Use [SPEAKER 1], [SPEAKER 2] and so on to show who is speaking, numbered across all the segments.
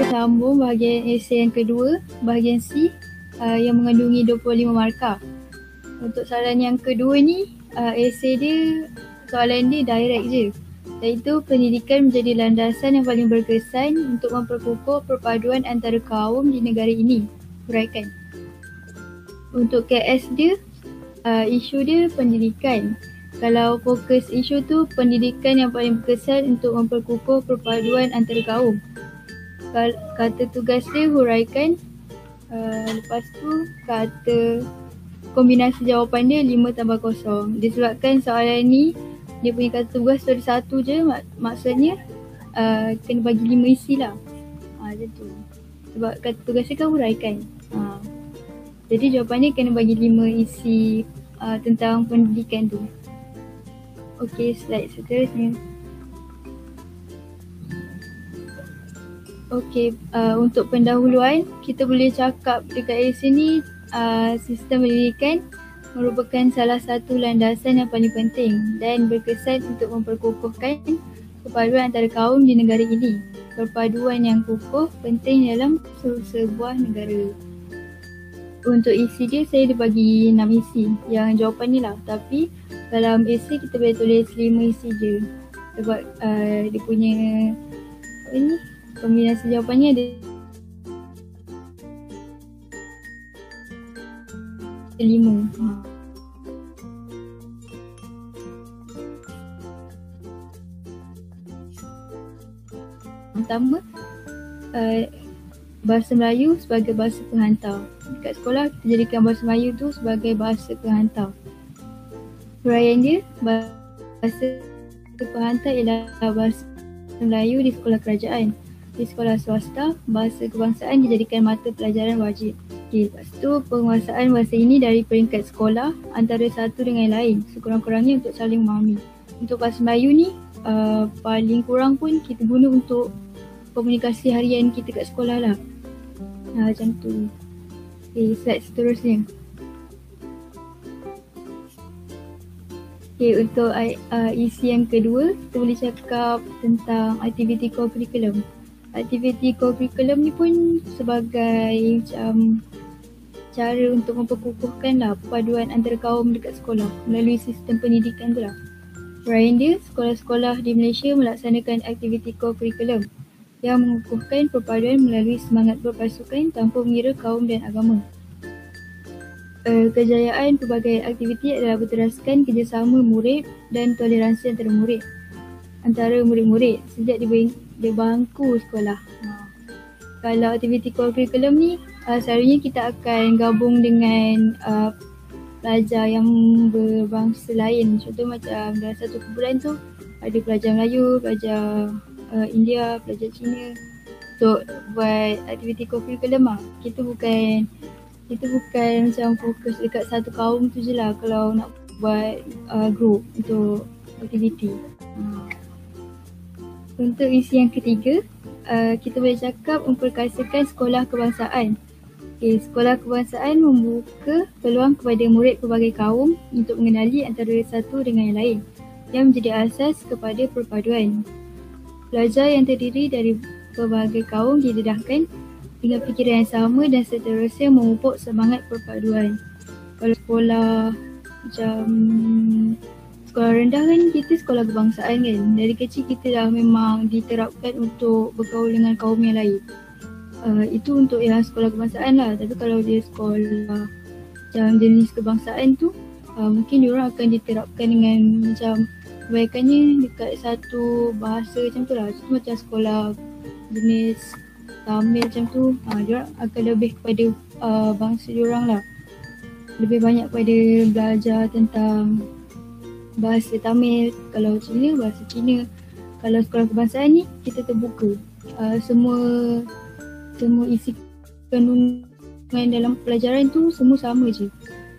[SPEAKER 1] kita sambung bahagian esei yang kedua, bahagian C yang mengandungi 25 markah. Untuk soalan yang kedua ni, esei dia, soalan dia direct je. Iaitu pendidikan menjadi landasan yang paling berkesan untuk memperkukuh perpaduan antara kaum di negara ini. Huraikan. Untuk KS dia, isu dia pendidikan. Kalau fokus isu tu pendidikan yang paling berkesan untuk memperkukuh perpaduan antara kaum. Kata tugas dia huraikan. Lepas tu kata kombinasi jawapan dia 5+0. Disebabkan soalan ni dia punya kata tugas tu ada satu je, maksudnya kena bagi 5 isi lah. Macam tu. Sebab kata tugas dia kan huraikan. Jadi jawapan dia kena bagi 5 isi tentang pendidikan tu. Okey, slide seterusnya. Okey, untuk pendahuluan, kita boleh cakap dekat sini sistem pendidikan merupakan salah satu landasan yang paling penting dan berkesan untuk memperkukuhkan perpaduan antara kaum di negara ini. Perpaduan yang kukuh penting dalam sebuah negara. Untuk isi dia, saya ada bagi 6 isi yang jawapan ni lah. Tapi dalam esei kita boleh tulis 5 isi je. Sebab dia punya kombinasi jawapannya ada 5. Pertama, bahasa Melayu sebagai bahasa penghantar. Dekat sekolah kita jadikan bahasa Melayu tu sebagai bahasa penghantar. Huraian dia, bahasa penghantar ialah bahasa Melayu di sekolah kerajaan. Di sekolah swasta, bahasa kebangsaan dijadikan mata pelajaran wajib. Okay, lepas tu penguasaan bahasa ini dari peringkat sekolah antara satu dengan yang lain, sekurang-kurangnya untuk saling memahami. Untuk bahasa Melayu ni, paling kurang pun kita guna untuk komunikasi harian kita kat sekolah lah. Macam tu. Okay, slide seterusnya. Okay, untuk isi yang kedua, kita boleh cakap tentang aktiviti co-curriculum. Aktiviti co-curriculum ni pun sebagai macam cara untuk memperkukuhkan lah perpaduan antara kaum dekat sekolah melalui sistem pendidikan tu lah. Huraian dia, sekolah-sekolah di Malaysia melaksanakan aktiviti co-curriculum yang mengukuhkan perpaduan melalui semangat berpasukan tanpa mengira kaum dan agama. Kejayaan pelbagai aktiviti adalah berteraskan kerjasama murid dan toleransi antara murid-murid sejak di bangku sekolah. Kalau aktiviti co-curriculum ni, selalunya kita akan gabung dengan pelajar yang berbangsa lain. Contoh macam dalam satu kumpulan tu ada pelajar Melayu, pelajar India, pelajar Cina. Untuk buat aktiviti co-curriculum lah, kita bukan macam fokus dekat satu kaum tu je lah kalau nak buat group untuk aktiviti. Untuk isi yang ketiga, kita boleh cakap memperkasakan sekolah kebangsaan. Okay, sekolah kebangsaan membuka peluang kepada murid pelbagai kaum untuk mengenali antara satu dengan yang lain yang menjadi asas kepada perpaduan. Pelajar yang terdiri dari pelbagai kaum didedahkan dengan fikiran yang sama dan seterusnya memupuk semangat perpaduan. Kalau sekolah macam sekolah rendah kan kita sekolah kebangsaan kan. Dari kecil kita dah memang diterapkan untuk bergaul dengan kaum yang lain. Itu untuk yang sekolah kebangsaan lah. Tapi kalau dia sekolah macam jenis kebangsaan tu, mungkin diorang akan diterapkan dengan macam kebaikannya dekat satu bahasa macam tu lah. Contoh macam sekolah jenis Tamil macam tu, diorang akan lebih kepada bangsa diorang lah. Lebih banyak pada belajar tentang bahasa Tamil. Kalau Cina, bahasa Cina. Kalau sekolah kebangsaan ni, kita terbuka. Semua isi kandungan dalam pelajaran tu semua sama je.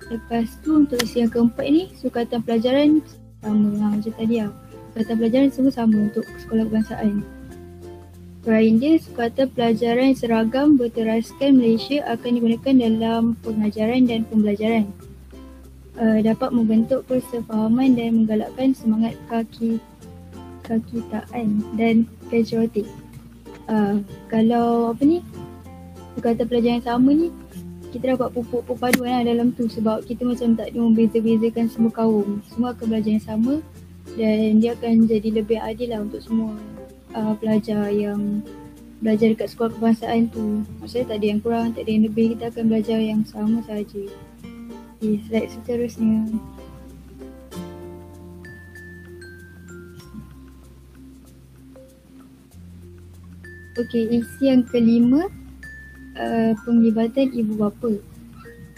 [SPEAKER 1] Lepas tu untuk isi yang keempat ni, sukatan pelajaran sama macam tadi lah. Sukatan pelajaran semua sama untuk sekolah kebangsaan. Huraian dia, sukatan pelajaran seragam berteraskan Malaysia akan digunakan dalam pengajaran dan pembelajaran. Dapat membentuk persefahaman dan menggalakkan semangat kakitaan dan patriotik. Kalau perkataan pelajaran yang sama ni, kita dapat pupuk perpaduan lah dalam tu, sebab kita macam tak ada membeza-bezakan semua kaum. Semua akan belajar yang sama dan dia akan jadi lebih adil lah untuk semua pelajar yang belajar dekat sekolah kebangsaan tu. Maksudnya tak ada yang kurang, tak ada yang lebih, kita akan belajar yang sama sahaja. Okay, slide seterusnya. Okay, isi yang kelima, penglibatan ibu bapa.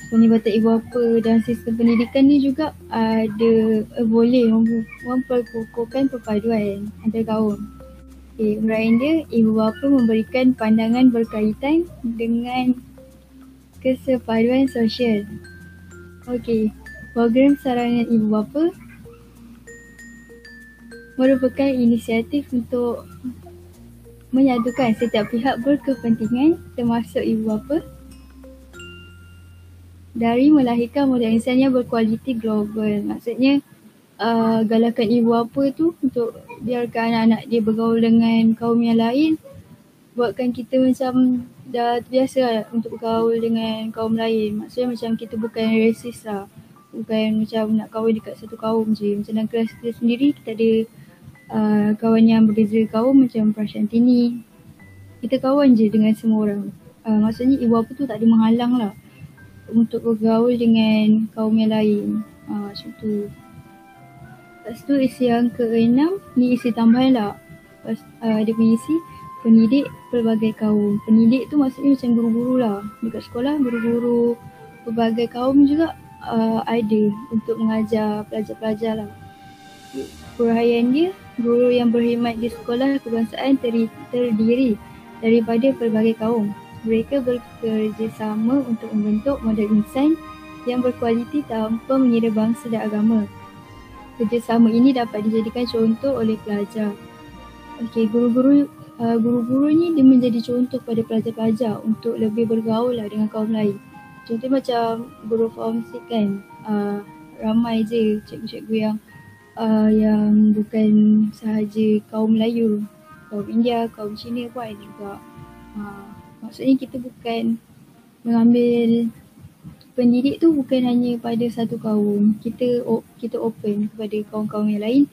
[SPEAKER 1] Penglibatan ibu bapa dalam sistem pendidikan ni juga boleh memperkukuhkan perpaduan antar kaum. Okay, uraian dia, ibu bapa memberikan pandangan berkaitan dengan kesepaduan sosial. Okay, program saranan ibu bapa merupakan inisiatif untuk menyatukan setiap pihak berkepentingan termasuk ibu bapa dari melahirkan modal insan yang berkualiti global. Maksudnya galakan ibu bapa tu untuk biarkan anak-anak dia bergaul dengan kaum yang lain, buatkan kita macam dah terbiasa lah untuk bergaul dengan kaum lain. Maksudnya macam kita bukan racist lah, bukan macam nak kahwin dekat satu kaum je. Macam dalam kelas kita sendiri, kita ada kawan yang berbeza kaum macam Prashantini. Kita kawan je dengan semua orang. Maksudnya ibu bapa tu tak ada menghalang lah untuk bergaul dengan kaum yang lain. Macam tu. Lepas tu isi yang ke-6, ni isi tambahan lah. Dia punya isi, pendidik pelbagai kaum. Pendidik tu maksudnya macam guru-guru lah. Dekat sekolah, guru-guru pelbagai kaum juga ada untuk mengajar pelajar-pelajar lah. Huraian dia, guru yang berkhidmat di sekolah kebangsaan terdiri daripada pelbagai kaum. Mereka bekerjasama untuk membentuk model insan yang berkualiti tanpa mengira bangsa dan agama. Kerjasama ini dapat dijadikan contoh oleh pelajar. Okay, guru-guru ni dia menjadi contoh pada pelajar-pelajar untuk lebih bergaul lah dengan kaum lain. Contoh macam guru forensik kan, ramai je cikgu-cikgu yang bukan sahaja kaum Melayu, kaum India, kaum Cina pun ada juga. Maksudnya kita bukan mengambil pendidik tu bukan hanya pada satu kaum. Kita open kepada kaum-kaum yang lain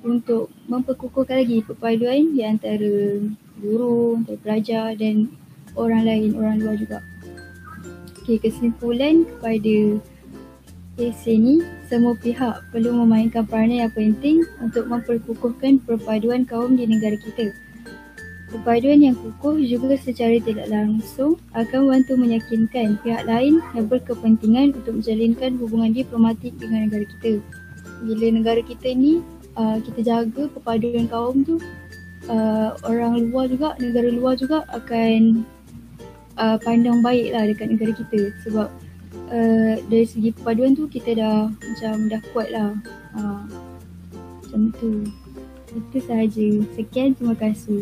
[SPEAKER 1] untuk memperkukuhkan lagi perpaduan di antara guru, antara pelajar dan orang lain, orang luar juga. Okay, kesimpulan kepada essay ni, semua pihak perlu memainkan peranan yang penting untuk memperkukuhkan perpaduan kaum di negara kita. Perpaduan yang kukuh juga secara tidak langsung akan membantu meyakinkan pihak lain yang berkepentingan untuk menjalinkan hubungan diplomatik dengan negara kita. Bila negara kita ni kita jaga perpaduan kaum tu, orang luar juga, negara luar juga akan pandang baik lah dekat negara kita, sebab dari segi perpaduan tu kita dah kuat lah. Macam tu. Itu sahaja. Sekian, terima kasih.